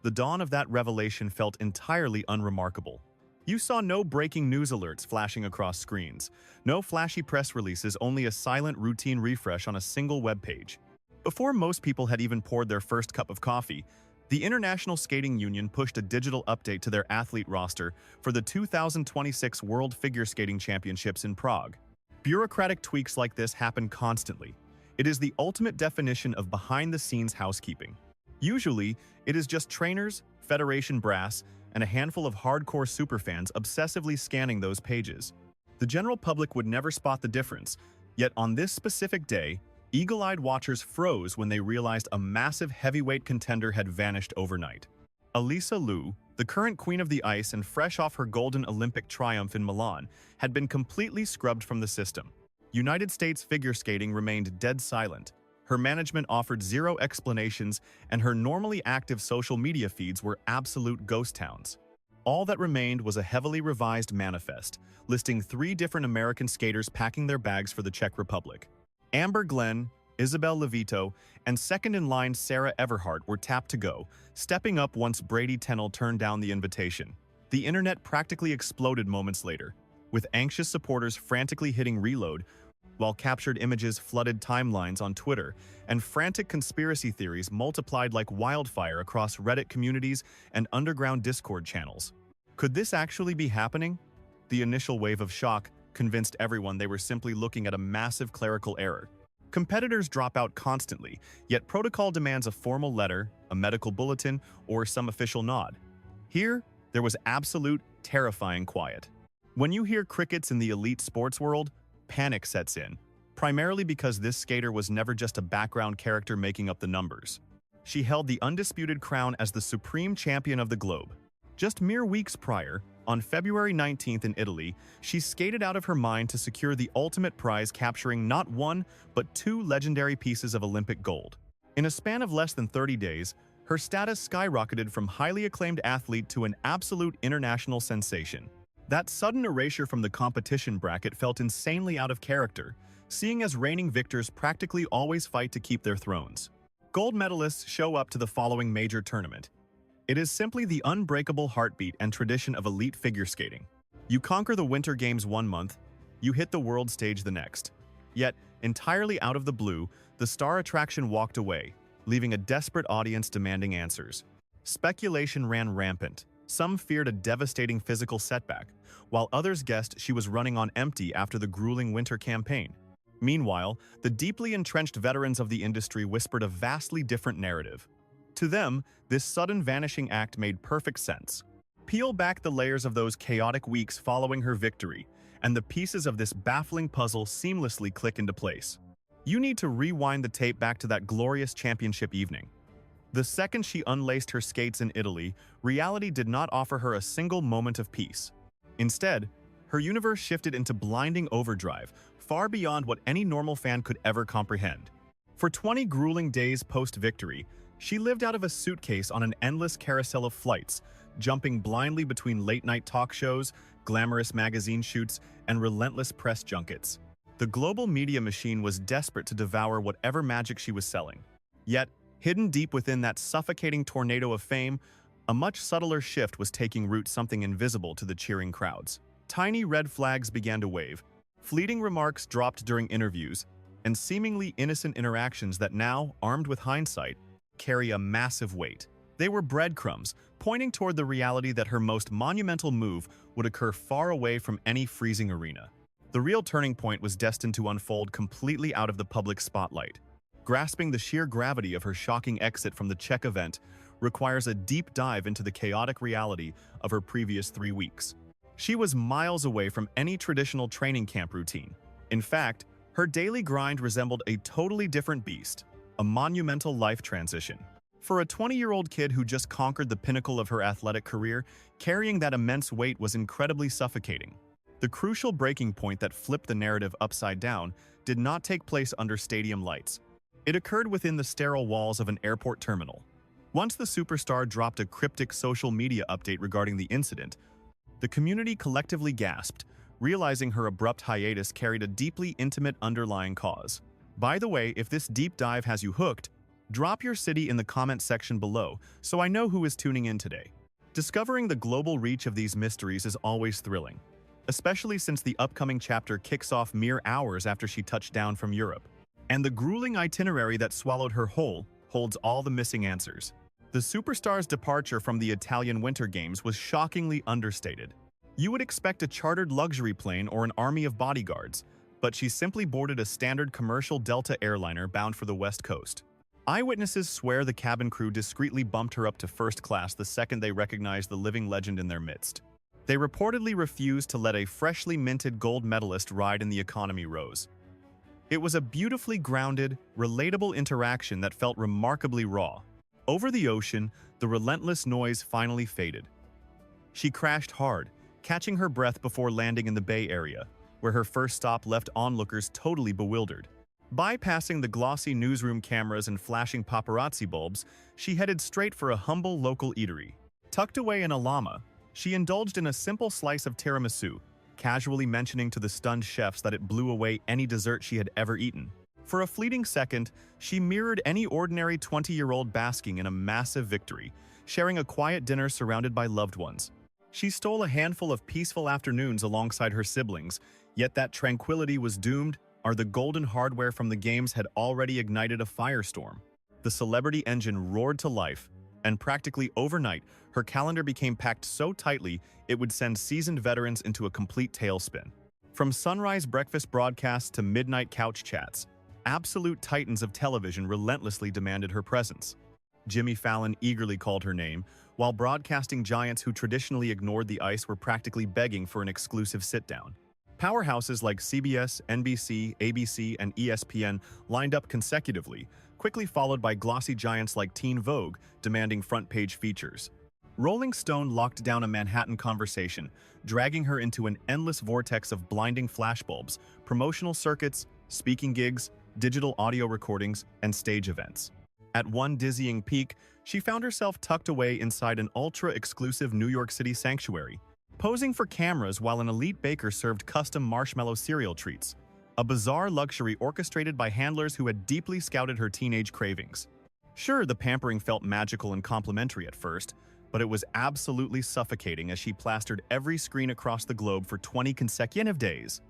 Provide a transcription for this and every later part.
the dawn of that revelation felt entirely unremarkable. You saw no breaking news alerts flashing across screens, no flashy press releases, only a silent routine refresh on a single web page. Before most people had even poured their first cup of coffee, the International Skating Union pushed a digital update to their athlete roster for the 2026 World Figure Skating Championships in Prague. Bureaucratic tweaks like this happen constantly. It is the ultimate definition of behind-the-scenes housekeeping. Usually, it is just trainers, federation brass, and a handful of hardcore superfans obsessively scanning those pages. The general public would never spot the difference, yet on this specific day, eagle-eyed watchers froze when they realized a massive heavyweight contender had vanished overnight. Alysa, the current queen of the ice and fresh off her golden Olympic triumph in Milan, had been completely scrubbed from the system. United States figure skating remained dead silent. Her management offered zero explanations, and her normally active social media feeds were absolute ghost towns. All that remained was a heavily revised manifest, listing 3 different American skaters packing their bags for the Czech Republic. Amber Glenn, Isabel Levito, and second-in-line Sarah Everhart were tapped to go, stepping up once Brady Tennell turned down the invitation. The internet practically exploded moments later, with anxious supporters frantically hitting reload, while captured images flooded timelines on Twitter, and frantic conspiracy theories multiplied like wildfire across Reddit communities and underground Discord channels. Could this actually be happening? The initial wave of shock convinced everyone they were simply looking at a massive clerical error. Competitors drop out constantly, yet protocol demands a formal letter, a medical bulletin, or some official nod. Here, there was absolute, terrifying quiet. When you hear crickets in the elite sports world, panic sets in, primarily because this skater was never just a background character making up the numbers. She held the undisputed crown as the supreme champion of the globe. Just mere weeks prior, on February 19th in Italy, she skated out of her mind to secure the ultimate prize, capturing not 1, but 2 legendary pieces of Olympic gold. In a span of less than 30 days, her status skyrocketed from highly acclaimed athlete to an absolute international sensation. That sudden erasure from the competition bracket felt insanely out of character, seeing as reigning victors practically always fight to keep their thrones. Gold medalists show up to the following major tournament. It is simply the unbreakable heartbeat and tradition of elite figure skating. You conquer the Winter Games one month, you hit the world stage the next. Yet, entirely out of the blue, the star attraction walked away, leaving a desperate audience demanding answers. Speculation ran rampant. Some feared a devastating physical setback, while others guessed she was running on empty after the grueling winter campaign. Meanwhile, the deeply entrenched veterans of the industry whispered a vastly different narrative. To them, this sudden vanishing act made perfect sense. Peel back the layers of those chaotic weeks following her victory, and the pieces of this baffling puzzle seamlessly click into place. You need to rewind the tape back to that glorious championship evening. The second she unlaced her skates in Italy, reality did not offer her a single moment of peace. Instead, her universe shifted into blinding overdrive, far beyond what any normal fan could ever comprehend. For 20 grueling days post-victory, she lived out of a suitcase on an endless carousel of flights, jumping blindly between late-night talk shows, glamorous magazine shoots, and relentless press junkets. The global media machine was desperate to devour whatever magic she was selling. Yet, hidden deep within that suffocating tornado of fame, a much subtler shift was taking root, something invisible to the cheering crowds. Tiny red flags began to wave, fleeting remarks dropped during interviews, and seemingly innocent interactions that now, armed with hindsight, carry a massive weight. They were breadcrumbs, pointing toward the reality that her most monumental move would occur far away from any freezing arena. The real turning point was destined to unfold completely out of the public spotlight. Grasping the sheer gravity of her shocking exit from the Czech event requires a deep dive into the chaotic reality of her previous 3 weeks. She was miles away from any traditional training camp routine. In fact, her daily grind resembled a totally different beast, a monumental life transition. For a 20-year-old kid who just conquered the pinnacle of her athletic career, carrying that immense weight was incredibly suffocating. The crucial breaking point that flipped the narrative upside down did not take place under stadium lights. It occurred within the sterile walls of an airport terminal. Once the superstar dropped a cryptic social media update regarding the incident, the community collectively gasped, realizing her abrupt hiatus carried a deeply intimate underlying cause. By the way, if this deep dive has you hooked, Drop your city in the comment section below so I know who is tuning in today. Discovering the global reach of these mysteries is always thrilling, especially since the upcoming chapter kicks off mere hours after she touched down from Europe. And the grueling itinerary that swallowed her whole holds all the missing answers. The superstar's departure from the Italian Winter Games was shockingly understated. You would expect a chartered luxury plane or an army of bodyguards, but she simply boarded a standard commercial Delta airliner bound for the West Coast. Eyewitnesses swear the cabin crew discreetly bumped her up to first class the second they recognized the living legend in their midst. They reportedly refused to let a freshly minted gold medalist ride in the economy rows. It was a beautifully grounded, relatable interaction that felt remarkably raw. Over the ocean, the relentless noise finally faded. She crashed hard, catching her breath before landing in the Bay Area, where her first stop left onlookers totally bewildered. Bypassing the glossy newsroom cameras and flashing paparazzi bulbs, she headed straight for a humble local eatery. Tucked away in a llama, she indulged in a simple slice of tiramisu, casually mentioning to the stunned chefs that it blew away any dessert she had ever eaten. For a fleeting second, she mirrored any ordinary 20-year-old basking in a massive victory, sharing a quiet dinner surrounded by loved ones. She stole a handful of peaceful afternoons alongside her siblings, yet that tranquility was doomed. The golden hardware from the games had already ignited a firestorm. The celebrity engine roared to life, and practically overnight, her calendar became packed so tightly it would send seasoned veterans into a complete tailspin. From sunrise breakfast broadcasts to midnight couch chats, absolute titans of television relentlessly demanded her presence. Jimmy Fallon eagerly called her name, while broadcasting giants who traditionally ignored the ice were practically begging for an exclusive sit-down. Powerhouses like CBS, NBC, ABC, and ESPN lined up consecutively, quickly followed by glossy giants like Teen Vogue demanding front-page features. Rolling Stone locked down a Manhattan conversation, dragging her into an endless vortex of blinding flashbulbs, promotional circuits, speaking gigs, digital audio recordings, and stage events. At one dizzying peak, she found herself tucked away inside an ultra-exclusive New York City sanctuary, posing for cameras while an elite baker served custom marshmallow cereal treats, a bizarre luxury orchestrated by handlers who had deeply scouted her teenage cravings. Sure, the pampering felt magical and complimentary at first, but it was absolutely suffocating as she plastered every screen across the globe for 20 consecutive days.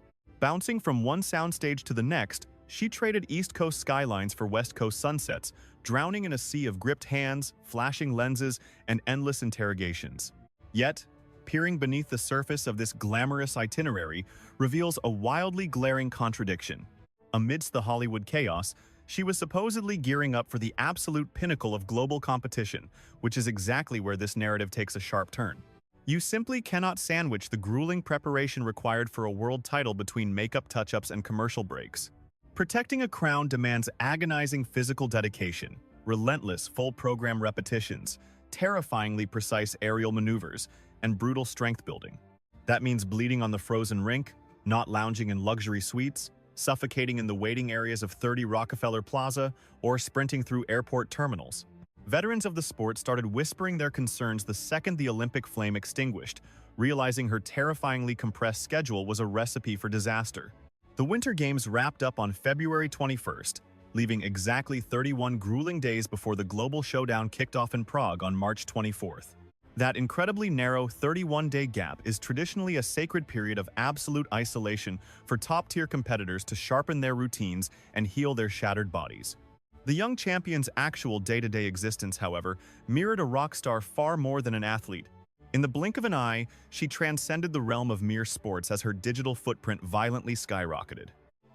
Bouncing from one soundstage to the next, she traded East Coast skylines for West Coast sunsets, drowning in a sea of gripped hands, flashing lenses, and endless interrogations. Yet, peering beneath the surface of this glamorous itinerary reveals a wildly glaring contradiction. Amidst the Hollywood chaos, she was supposedly gearing up for the absolute pinnacle of global competition, which is exactly where this narrative takes a sharp turn. You simply cannot sandwich the grueling preparation required for a world title between makeup touch-ups and commercial breaks. Protecting a crown demands agonizing physical dedication, relentless full-program repetitions, terrifyingly precise aerial maneuvers, and brutal strength building. That means bleeding on the frozen rink, not lounging in luxury suites, suffocating in the waiting areas of 30 Rockefeller Plaza, or sprinting through airport terminals. Veterans of the sport started whispering their concerns the second the Olympic flame extinguished, realizing her terrifyingly compressed schedule was a recipe for disaster. The Winter Games wrapped up on February 21st, leaving exactly 31 grueling days before the global showdown kicked off in Prague on March 24th. That incredibly narrow 31-day gap is traditionally a sacred period of absolute isolation for top-tier competitors to sharpen their routines and heal their shattered bodies. The young champion's actual day-to-day existence, however, mirrored a rock star far more than an athlete. In the blink of an eye, she transcended the realm of mere sports as her digital footprint violently skyrocketed.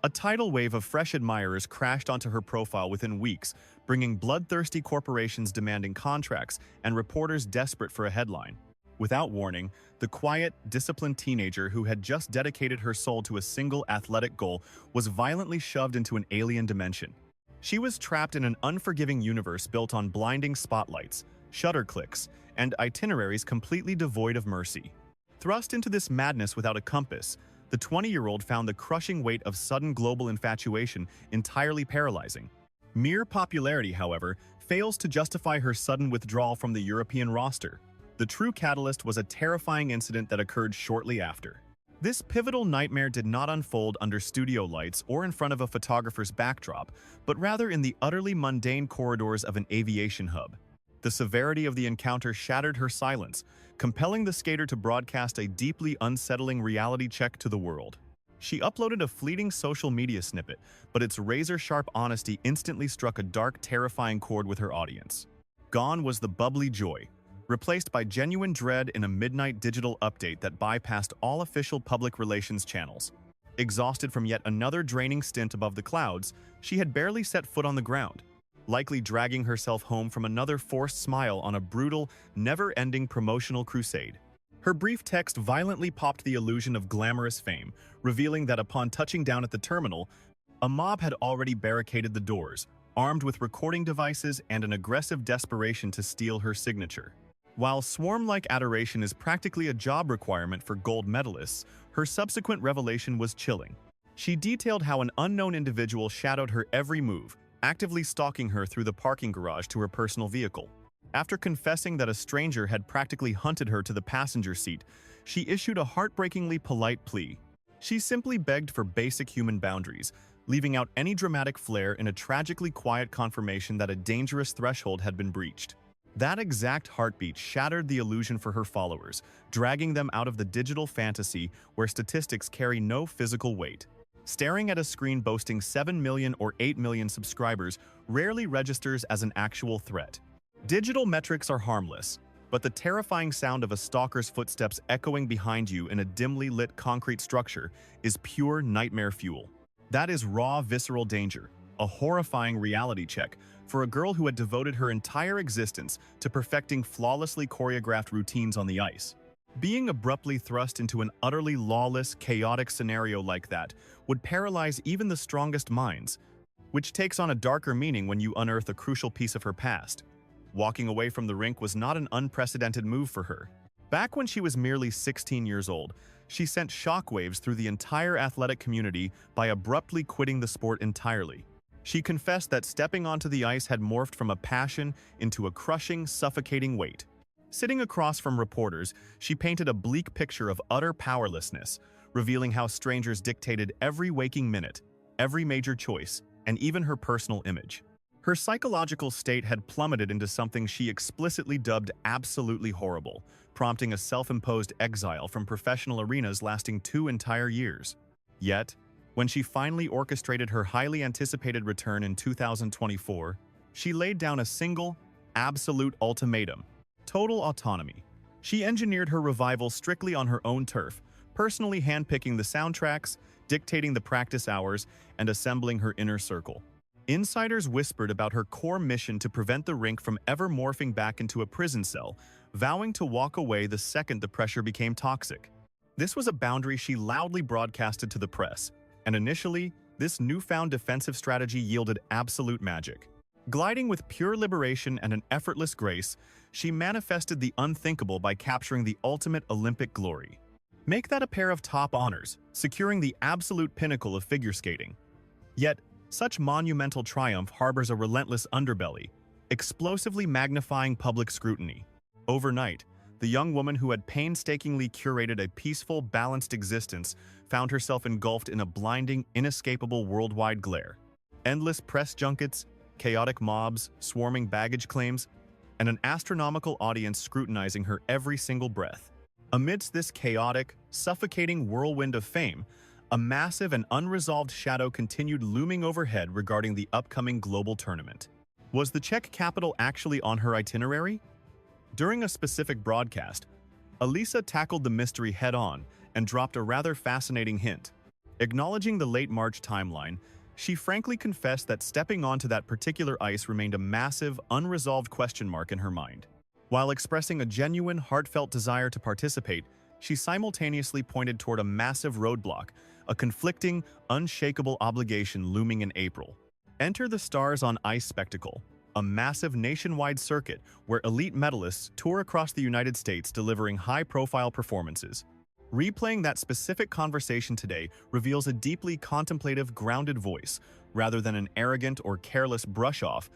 A tidal wave of fresh admirers crashed onto her profile within weeks, bringing bloodthirsty corporations demanding contracts and reporters desperate for a headline. Without warning, the quiet, disciplined teenager who had just dedicated her soul to a single athletic goal was violently shoved into an alien dimension. She was trapped in an unforgiving universe built on blinding spotlights, shutter clicks, and itineraries completely devoid of mercy. Thrust into this madness without a compass, the 20-year-old found the crushing weight of sudden global infatuation entirely paralyzing. Mere popularity, however, fails to justify her sudden withdrawal from the European roster. The true catalyst was a terrifying incident that occurred shortly after. This pivotal nightmare did not unfold under studio lights or in front of a photographer's backdrop, but rather in the utterly mundane corridors of an aviation hub. The severity of the encounter shattered her silence, compelling the skater to broadcast a deeply unsettling reality check to the world. She uploaded a fleeting social media snippet, but its razor-sharp honesty instantly struck a dark, terrifying chord with her audience. Gone was the bubbly joy, replaced by genuine dread in a midnight digital update that bypassed all official public relations channels. Exhausted from yet another draining stint above the clouds, she had barely set foot on the ground, likely dragging herself home from another forced smile on a brutal, never-ending promotional crusade. Her brief text violently popped the illusion of glamorous fame, revealing that upon touching down at the terminal, a mob had already barricaded the doors, armed with recording devices and an aggressive desperation to steal her signature. While swarm-like adoration is practically a job requirement for gold medalists, her subsequent revelation was chilling. She detailed how an unknown individual shadowed her every move, actively stalking her through the parking garage to her personal vehicle. After confessing that a stranger had practically hunted her to the passenger seat, she issued a heartbreakingly polite plea. She simply begged for basic human boundaries, leaving out any dramatic flair in a tragically quiet confirmation that a dangerous threshold had been breached. That exact heartbeat shattered the illusion for her followers, dragging them out of the digital fantasy where statistics carry no physical weight. Staring at a screen boasting 7 million or 8 million subscribers rarely registers as an actual threat. Digital metrics are harmless, but the terrifying sound of a stalker's footsteps echoing behind you in a dimly lit concrete structure is pure nightmare fuel. That is raw, visceral danger, a horrifying reality check for a girl who had devoted her entire existence to perfecting flawlessly choreographed routines on the ice. Being abruptly thrust into an utterly lawless, chaotic scenario like that would paralyze even the strongest minds, which takes on a darker meaning when you unearth a crucial piece of her past. Walking away from the rink was not an unprecedented move for her. Back when she was merely 16 years old, she sent shockwaves through the entire athletic community by abruptly quitting the sport entirely. She confessed that stepping onto the ice had morphed from a passion into a crushing, suffocating weight. Sitting across from reporters, she painted a bleak picture of utter powerlessness, revealing how strangers dictated every waking minute, every major choice, and even her personal image. Her psychological state had plummeted into something she explicitly dubbed absolutely horrible, prompting a self-imposed exile from professional arenas lasting 2 entire years. Yet, when she finally orchestrated her highly anticipated return in 2024, she laid down a single, absolute ultimatum: total autonomy. She engineered her revival strictly on her own turf, personally handpicking the soundtracks, dictating the practice hours, and assembling her inner circle. Insiders whispered about her core mission to prevent the rink from ever morphing back into a prison cell, vowing to walk away the second the pressure became toxic. This was a boundary she loudly broadcasted to the press, and initially, this newfound defensive strategy yielded absolute magic. Gliding with pure liberation and an effortless grace, she manifested the unthinkable by capturing the ultimate Olympic glory. Make that a pair of top honors, securing the absolute pinnacle of figure skating. Yet, such monumental triumph harbors a relentless underbelly, explosively magnifying public scrutiny. Overnight, the young woman who had painstakingly curated a peaceful, balanced existence found herself engulfed in a blinding, inescapable worldwide glare. Endless press junkets, chaotic mobs, swarming baggage claims, and an astronomical audience scrutinizing her every single breath. Amidst this chaotic, suffocating whirlwind of fame, a massive and unresolved shadow continued looming overhead regarding the upcoming global tournament. Was the Czech capital actually on her itinerary? During a specific broadcast, Alysa tackled the mystery head-on and dropped a rather fascinating hint. Acknowledging the late March timeline, she frankly confessed that stepping onto that particular ice remained a massive, unresolved question mark in her mind. While expressing a genuine, heartfelt desire to participate, she simultaneously pointed toward a massive roadblock, a conflicting, unshakable obligation looming in April. Enter the Stars on Ice spectacle, a massive nationwide circuit where elite medalists tour across the United States delivering high-profile performances. Replaying that specific conversation today reveals a deeply contemplative, grounded voice, rather than an arrogant or careless brush-off.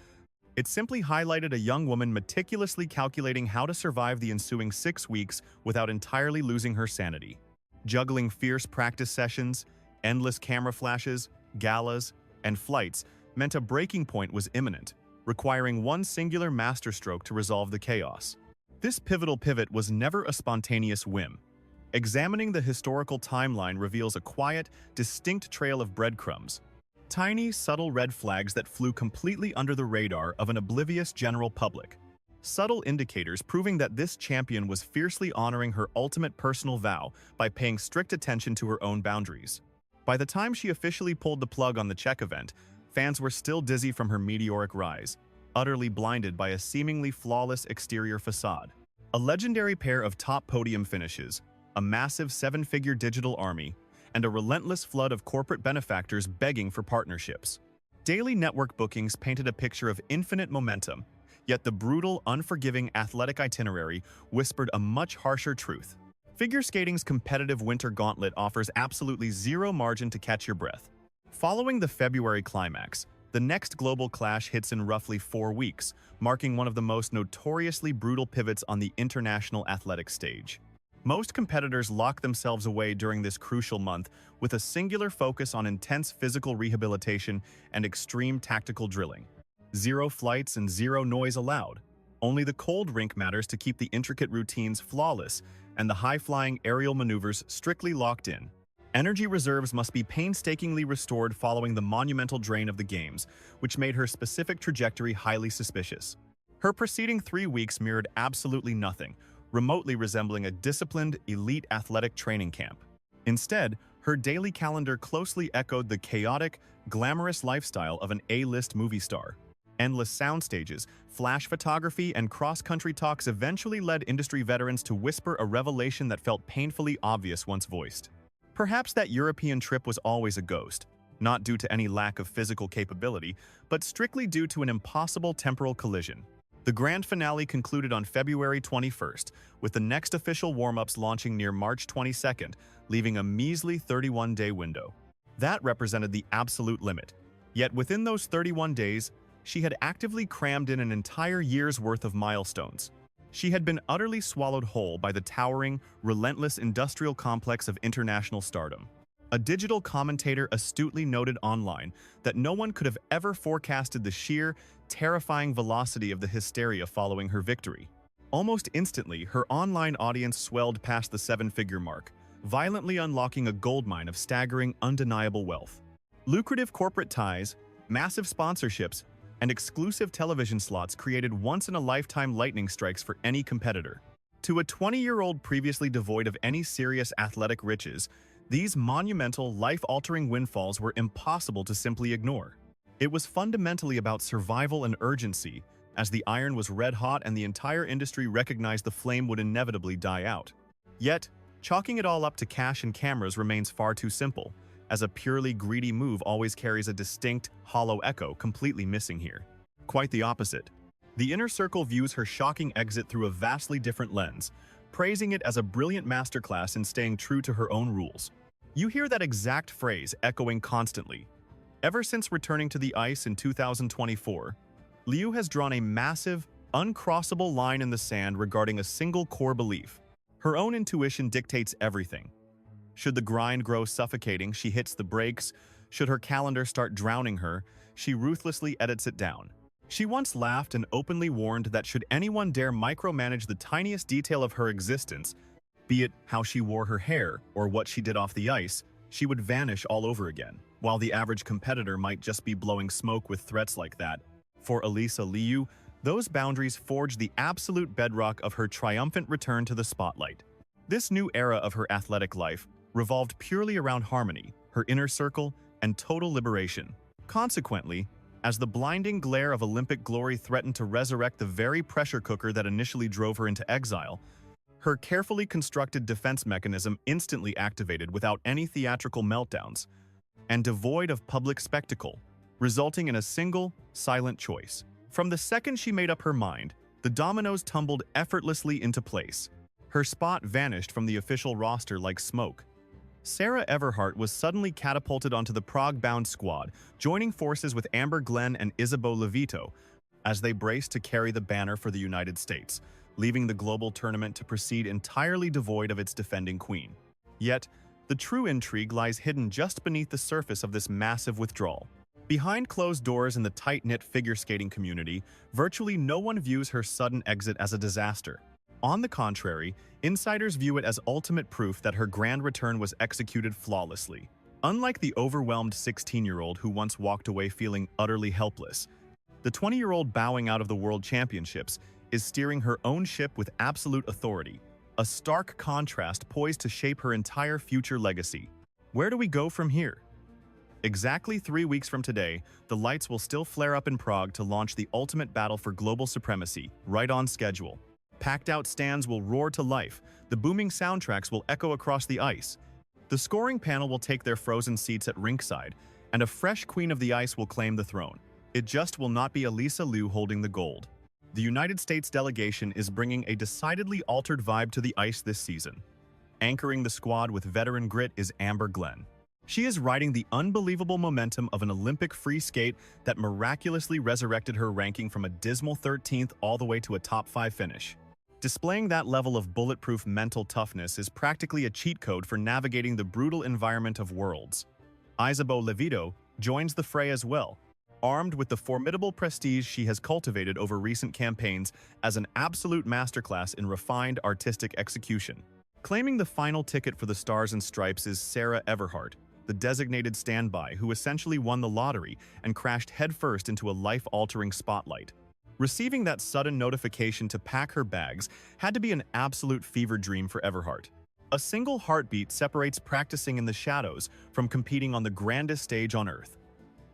It simply highlighted a young woman meticulously calculating how to survive the ensuing 6 weeks without entirely losing her sanity. Juggling fierce practice sessions, endless camera flashes, galas, and flights meant a breaking point was imminent, requiring one singular masterstroke to resolve the chaos. This pivotal pivot was never a spontaneous whim. Examining the historical timeline reveals a quiet, distinct trail of breadcrumbs. Tiny, subtle red flags that flew completely under the radar of an oblivious general public. Subtle indicators proving that this champion was fiercely honoring her ultimate personal vow by paying strict attention to her own boundaries. By the time she officially pulled the plug on the Czech event, fans were still dizzy from her meteoric rise, utterly blinded by a seemingly flawless exterior facade. A legendary pair of top podium finishes, a massive seven-figure digital army, and a relentless flood of corporate benefactors begging for partnerships. Daily network bookings painted a picture of infinite momentum, yet the brutal, unforgiving athletic itinerary whispered a much harsher truth. Figure skating's competitive winter gauntlet offers absolutely zero margin to catch your breath. Following the February climax, the next global clash hits in roughly 4 weeks, marking one of the most notoriously brutal pivots on the international athletic stage. Most competitors lock themselves away during this crucial month with a singular focus on intense physical rehabilitation and extreme tactical drilling. Zero flights and zero noise allowed. Only the cold rink matters to keep the intricate routines flawless and the high-flying aerial maneuvers strictly locked in. Energy reserves must be painstakingly restored following the monumental drain of the games, which made her specific trajectory highly suspicious. Her preceding 3 weeks mirrored absolutely nothing, remotely resembling a disciplined, elite athletic training camp. Instead, her daily calendar closely echoed the chaotic, glamorous lifestyle of an A-list movie star. Endless sound stages, flash photography, and cross-country talks eventually led industry veterans to whisper a revelation that felt painfully obvious once voiced. Perhaps that European trip was always a ghost, not due to any lack of physical capability, but strictly due to an impossible temporal collision. The grand finale concluded on February 21st, with the next official warm-ups launching near March 22nd, leaving a measly 31-day window. That represented the absolute limit. Yet within those 31 days, she had actively crammed in an entire year's worth of milestones. She had been utterly swallowed whole by the towering, relentless industrial complex of international stardom. A digital commentator astutely noted online that no one could have ever forecasted the sheer, terrifying velocity of the hysteria following her victory. Almost instantly, her online audience swelled past the 7-figure mark, violently unlocking a goldmine of staggering, undeniable wealth. Lucrative corporate ties, massive sponsorships, and exclusive television slots created once-in-a-lifetime lightning strikes for any competitor. To a 20-year-old previously devoid of any serious athletic riches, these monumental, life-altering windfalls were impossible to simply ignore. It was fundamentally about survival and urgency, as the iron was red-hot and the entire industry recognized the flame would inevitably die out. Yet, chalking it all up to cash and cameras remains far too simple, as a purely greedy move always carries a distinct, hollow echo completely missing here. Quite the opposite. The inner circle views her shocking exit through a vastly different lens, praising it as a brilliant masterclass in staying true to her own rules. You hear that exact phrase echoing constantly. Ever since returning to the ice in 2024, Liu has drawn a massive, uncrossable line in the sand regarding a single core belief. Her own intuition dictates everything. Should the grind grow suffocating, she hits the brakes. Should her calendar start drowning her, she ruthlessly edits it down. She once laughed and openly warned that should anyone dare micromanage the tiniest detail of her existence, be it how she wore her hair or what she did off the ice, she would vanish all over again. While the average competitor might just be blowing smoke with threats like that, for Alysa Liu, those boundaries forged the absolute bedrock of her triumphant return to the spotlight. This new era of her athletic life revolved purely around harmony, her inner circle, and total liberation. Consequently, as the blinding glare of Olympic glory threatened to resurrect the very pressure cooker that initially drove her into exile, her carefully constructed defense mechanism instantly activated without any theatrical meltdowns, and devoid of public spectacle, resulting in a single, silent choice. From the second she made up her mind, the dominoes tumbled effortlessly into place. Her spot vanished from the official roster like smoke. Sarah Everhart was suddenly catapulted onto the Prague-bound squad, joining forces with Amber Glenn and Isabeau Levito as they braced to carry the banner for the United States, leaving the global tournament to proceed entirely devoid of its defending queen. Yet, The true intrigue lies hidden just beneath the surface of this massive withdrawal. Behind closed doors in the tight-knit figure skating community, virtually no one views her sudden exit as a disaster. On the contrary, insiders view it as ultimate proof that her grand return was executed flawlessly. Unlike the overwhelmed 16-year-old who once walked away feeling utterly helpless, the 20-year-old bowing out of the World Championships is steering her own ship with absolute authority, a stark contrast poised to shape her entire future legacy. Where do we go from here? Exactly 3 weeks from today, the lights will still flare up in Prague to launch the ultimate battle for global supremacy, right on schedule. Packed-out stands will roar to life, the booming soundtracks will echo across the ice. The scoring panel will take their frozen seats at ringside, and a fresh Queen of the Ice will claim the throne. It just will not be Alysa Liu holding the gold. The United States delegation is bringing a decidedly altered vibe to the ice this season. Anchoring the squad with veteran grit is Amber Glenn. She is riding the unbelievable momentum of an Olympic free skate that miraculously resurrected her ranking from a dismal 13th all the way to a top 5 finish. Displaying that level of bulletproof mental toughness is practically a cheat code for navigating the brutal environment of Worlds. Isabeau Levito joins the fray as well, armed with the formidable prestige she has cultivated over recent campaigns as an absolute masterclass in refined artistic execution. Claiming the final ticket for the Stars and Stripes is Sarah Everhart, the designated standby who essentially won the lottery and crashed headfirst into a life-altering spotlight. Receiving that sudden notification to pack her bags had to be an absolute fever dream for Everhart. A single heartbeat separates practicing in the shadows from competing on the grandest stage on Earth.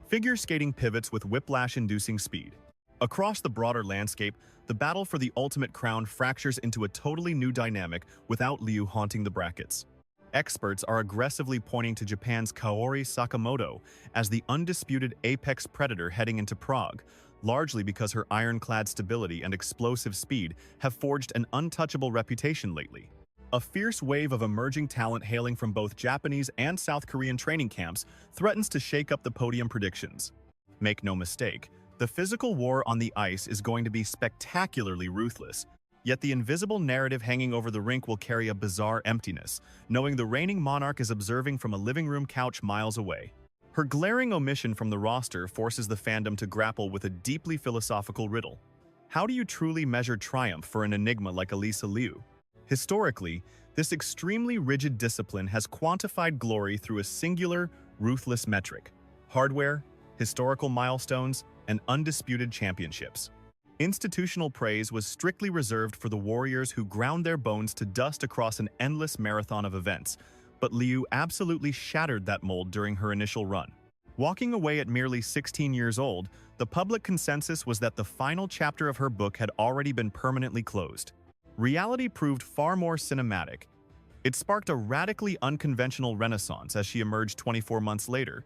Figure skating pivots with whiplash-inducing speed. Across the broader landscape, the battle for the ultimate crown fractures into a totally new dynamic without Liu haunting the brackets. Experts are aggressively pointing to Japan's Kaori Sakamoto as the undisputed apex predator heading into Prague, largely because her ironclad stability and explosive speed have forged an untouchable reputation lately. A fierce wave of emerging talent hailing from both Japanese and South Korean training camps threatens to shake up the podium predictions. Make no mistake, the physical war on the ice is going to be spectacularly ruthless, yet the invisible narrative hanging over the rink will carry a bizarre emptiness, knowing the reigning monarch is observing from a living room couch miles away. Her glaring omission from the roster forces the fandom to grapple with a deeply philosophical riddle. How do you truly measure triumph for an enigma like Alysa Liu? Historically, this extremely rigid discipline has quantified glory through a singular, ruthless metric: hardware, historical milestones, and undisputed championships. Institutional praise was strictly reserved for the warriors who ground their bones to dust across an endless marathon of events, but Liu absolutely shattered that mold during her initial run. Walking away at merely 16 years old, the public consensus was that the final chapter of her book had already been permanently closed. Reality proved far more cinematic. It sparked a radically unconventional renaissance as she emerged 24 months later,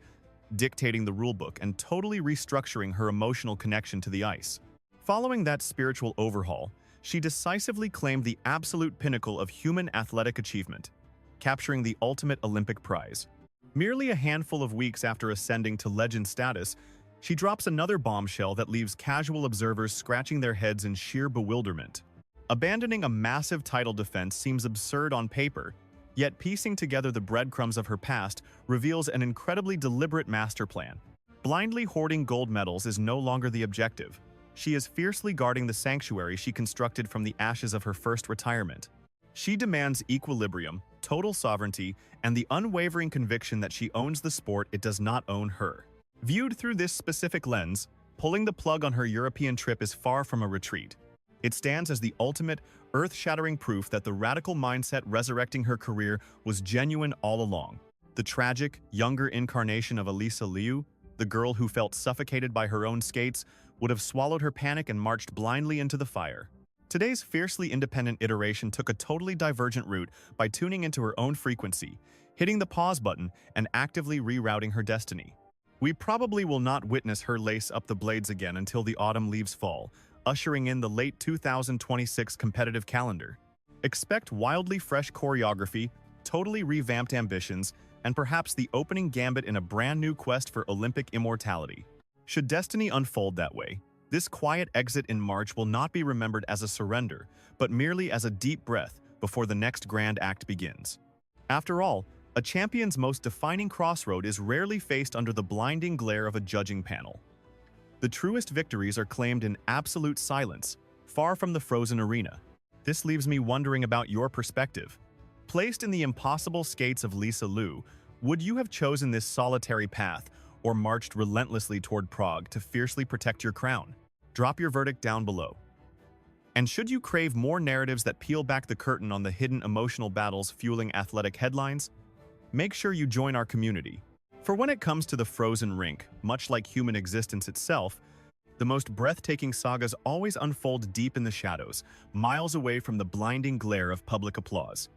dictating the rulebook and totally restructuring her emotional connection to the ice. Following that spiritual overhaul, she decisively claimed the absolute pinnacle of human athletic achievement, capturing the ultimate Olympic prize. Merely a handful of weeks after ascending to legend status, she drops another bombshell that leaves casual observers scratching their heads in sheer bewilderment. Abandoning a massive title defense seems absurd on paper, yet piecing together the breadcrumbs of her past reveals an incredibly deliberate master plan. Blindly hoarding gold medals is no longer the objective. She is fiercely guarding the sanctuary she constructed from the ashes of her first retirement. She demands equilibrium, total sovereignty, and the unwavering conviction that she owns the sport it does not own her. Viewed through this specific lens, pulling the plug on her European trip is far from a retreat. It stands as the ultimate, earth-shattering proof that the radical mindset resurrecting her career was genuine all along. The tragic, younger incarnation of Alysa Liu, the girl who felt suffocated by her own skates, would have swallowed her panic and marched blindly into the fire. Today's fiercely independent iteration took a totally divergent route by tuning into her own frequency, hitting the pause button, and actively rerouting her destiny. We probably will not witness her lace up the blades again until the autumn leaves fall, ushering in the late 2026 competitive calendar. Expect wildly fresh choreography, totally revamped ambitions, and perhaps the opening gambit in a brand new quest for Olympic immortality. Should destiny unfold that way, this quiet exit in March will not be remembered as a surrender, but merely as a deep breath before the next grand act begins. After all, A champion's most defining crossroad is rarely faced under the blinding glare of a judging panel. The truest victories are claimed in absolute silence, far from the frozen arena. This leaves me wondering about your perspective. Placed in the impossible skates of Lisa Liu, would you have chosen this solitary path or marched relentlessly toward Prague to fiercely protect your crown? Drop your verdict down below. And should you crave more narratives that peel back the curtain on the hidden emotional battles fueling athletic headlines? Make sure you join our community. For when it comes to the frozen rink, much like human existence itself, the most breathtaking sagas always unfold deep in the shadows, miles away from the blinding glare of public applause.